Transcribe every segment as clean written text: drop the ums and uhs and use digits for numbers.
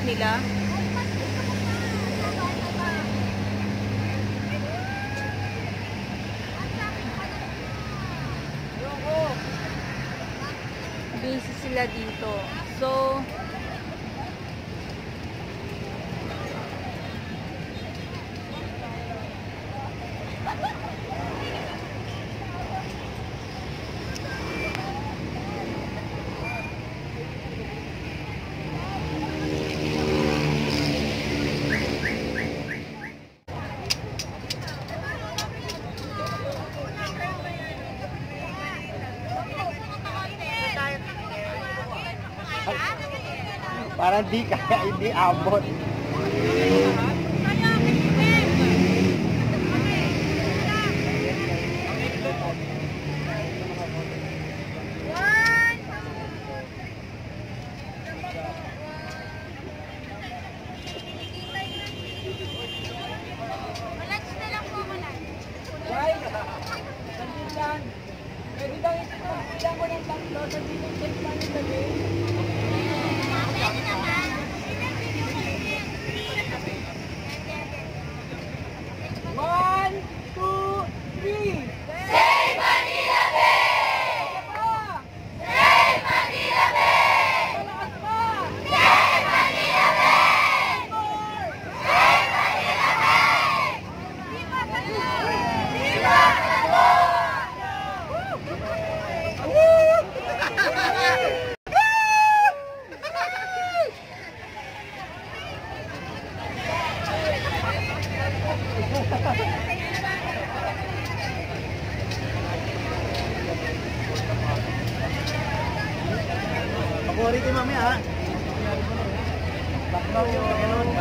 nila. Busy sila dito. So, parang di kaya, hindi abot.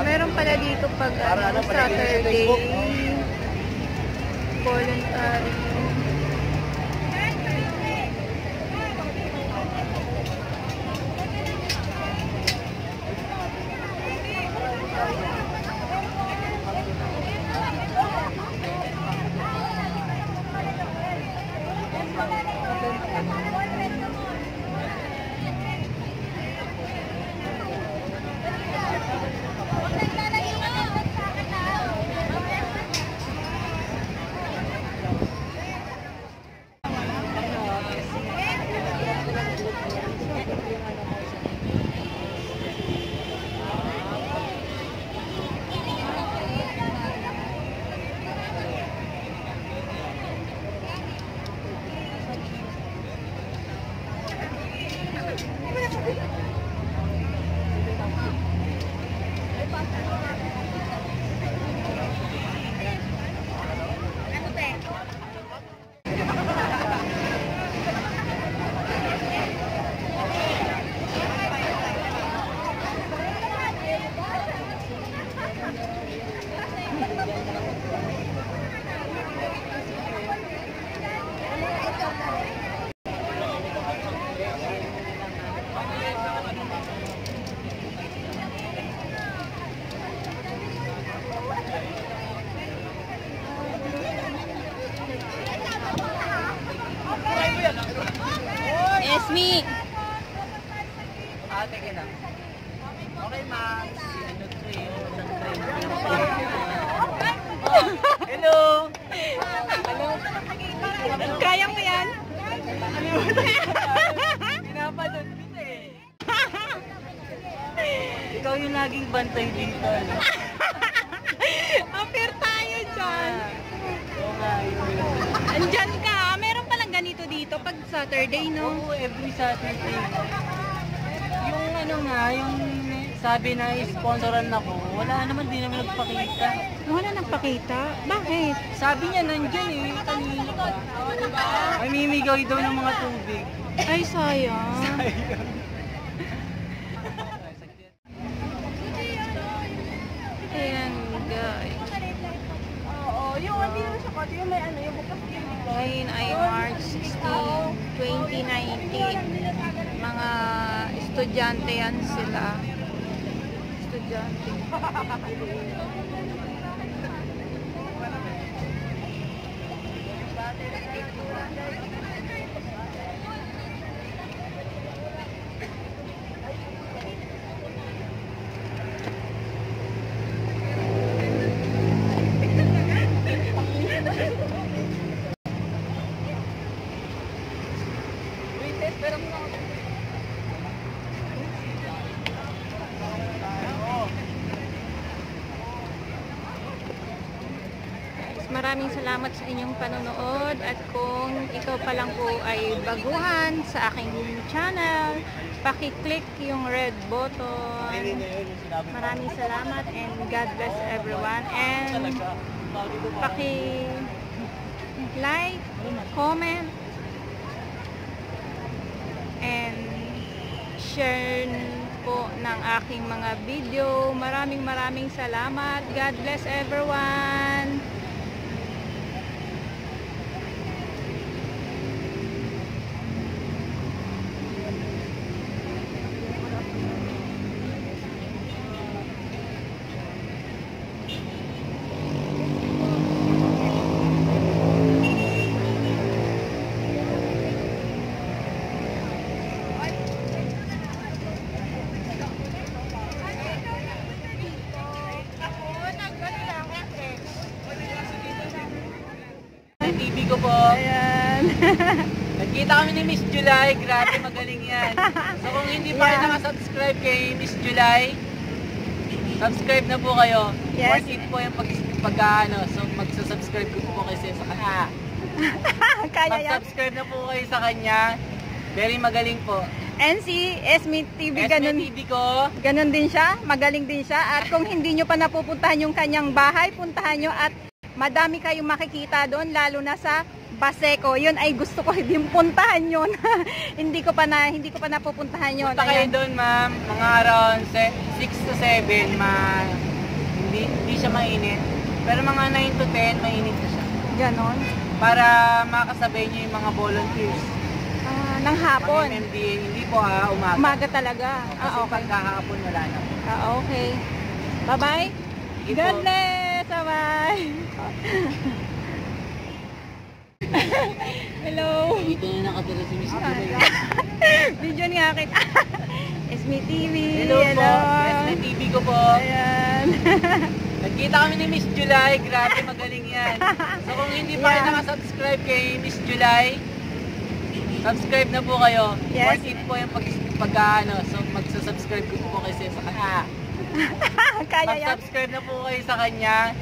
Meron pala dito pag Saturday voluntary. Esme! Ate ka na. Okay, ma'am. Hello! Hello! Kaya mo yan? Pinapanood kita eh. Ikaw yung laging bantay dito. Appear tayo dyan. Oo nga, yun. Andyan ka. Meron palang ganito dito pag Saturday, no? Oo, every Saturday. Yung ano nga, yung sabi na sponsoran ako, wala naman, di naman nagpakita. Wala nagpakita? Bakit? Sabi niya nandyan eh, kanina pa. May mimigaw daw ng mga tubig. Ay, sayang. Ayan, guys. Oo, yung hindi na siya kasi yung may ano, yung bukas yung Ngayon ay March 16, 2019. Mga estudyante yan sila. Estudyante. maraming salamat sa inyong panonood at kung ikaw pa lang po ay baguhan sa aking channel, paki-click yung red button. Maraming salamat and God bless everyone, and paki-like, comment, and share po ng aking mga video. Maraming salamat. God bless everyone. TV ko po. Ayan. Nagkita kami ni Miss July. Grabe, magaling yan. So kung hindi pa kayo nakasubscribe kay Miss July, subscribe na po kayo. Yes. Worth it po yung So magsasubscribe ko po kasi sa kanya. Kaya yan. Mag-subscribe na po kayo sa kanya. Very magaling po. And si Esme TV, ganun, TV ko. ganun din siya. Magaling din siya. At kung hindi nyo pa napupuntahan yung kanyang bahay, puntahan nyo at madami kayong makikita doon, lalo na sa Baseco. Yun ay gusto ko din puntahan yun. hindi ko pa napupuntahan yun. Punta kayo doon, ma'am. Mga around 6 to 7, hindi siya mainit. Pero mga 9 to 10, mainit na siya. Ganon. Para makasabay niyo yung mga volunteers. Ng hapon. Mga MMDA, hindi po umaga. Umaga talaga. Kasi Okay. pagkahapon wala na. Okay. Bye-bye. Sige God po. bless. Bye-bye. Hello. Dito na nakatira si Miss July. Video niya akin. Esme TV. Hello po. Yes, TV ko po. Ayan. Nagkita kami ni Miss July. Grabe, magaling yan. So kung hindi pa kayo nakasubscribe kay Miss July, subscribe na po kayo. Yes. Worth it po yung So magsasubscribe ko po kasi sa kanya. Kaya yan. Mag-subscribe na po kayo sa kanya.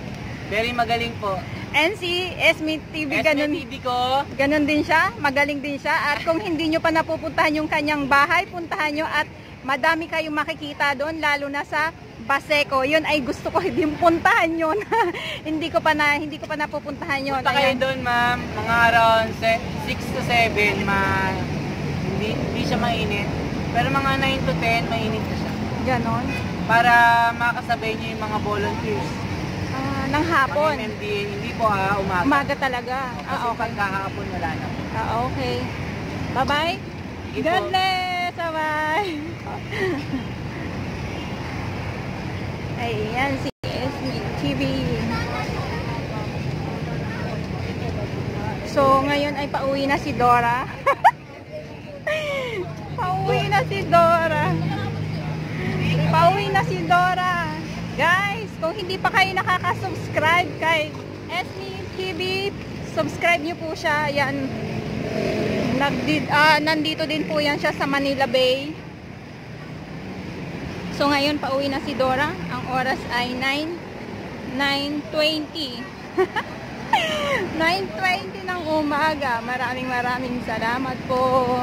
Very magaling po. And si Esme TV, ganun, TV ko. ganun din siya. Magaling din siya. At kung hindi nyo pa napupuntahan yung kanyang bahay, puntahan nyo at madami kayong makikita doon, lalo na sa Baseco. Yun ay gusto ko din puntahan yun. hindi ko pa napupuntahan yun. Punta kayo doon, ma'am. Mga around 6 to 7, hindi siya mainit. Pero mga 9 to 10, mainit na siya. Ganon. Para makasabay niyo yung mga volunteers. Ng hapon. Mga MMDA, hindi po umaga. Umaga talaga. Kasi Okay. pagkahapon wala na. Okay. Bye-bye. Sige God po. bless. Bye-bye. Ayan si Esme TV. So, ngayon ay pauwi na si Dora. Pauwi na si Dora. Pauwi na si Dora. Guys, kung hindi pa kayo nakaka-subscribe kay Esme TV, subscribe nyo po siya. Yan. Nandito din po yan siya sa Manila Bay. So ngayon pauwi na si Dora. Ang oras ay 9:20. 9:20 ng umaga. Maraming salamat po.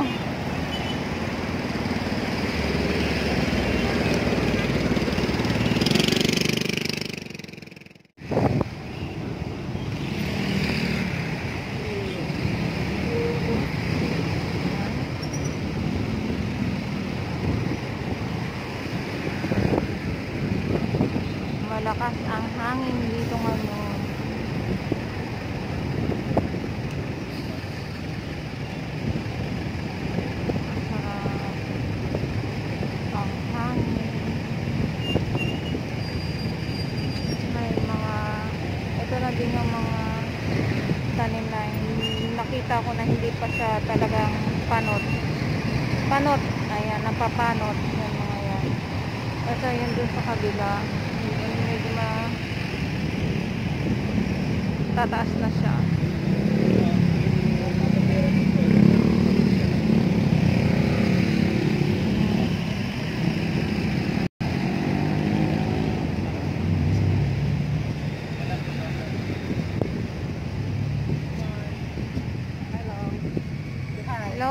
Malakas ang hangin dito ngayon. Ang hangin. May ito na din yung mga tanim na nakita ko na hindi pa siya talagang panot. Ayan, napapanot. Yan mga yan. Ito yun dun sa kabila. Medyo tataas na siya.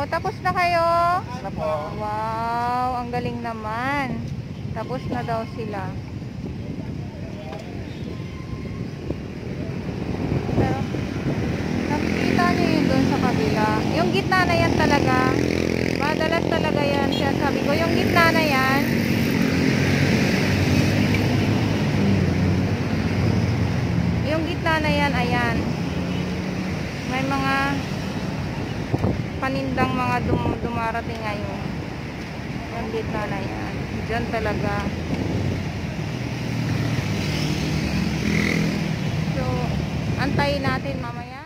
tapos na kayo? Ano po? Wow, ang galing naman. Tapos na daw sila. Pero, nakikita niyo yun doon sa kabila. Yung gitna na yan talaga. Madalas talaga yan. Siya sabi ko, yung gitna na yan. Yung gitna na yan, ayan. May mga panindang mga dumarating ngayon. Yung gitna na yan. Diyan talaga. So, antayin natin mamaya.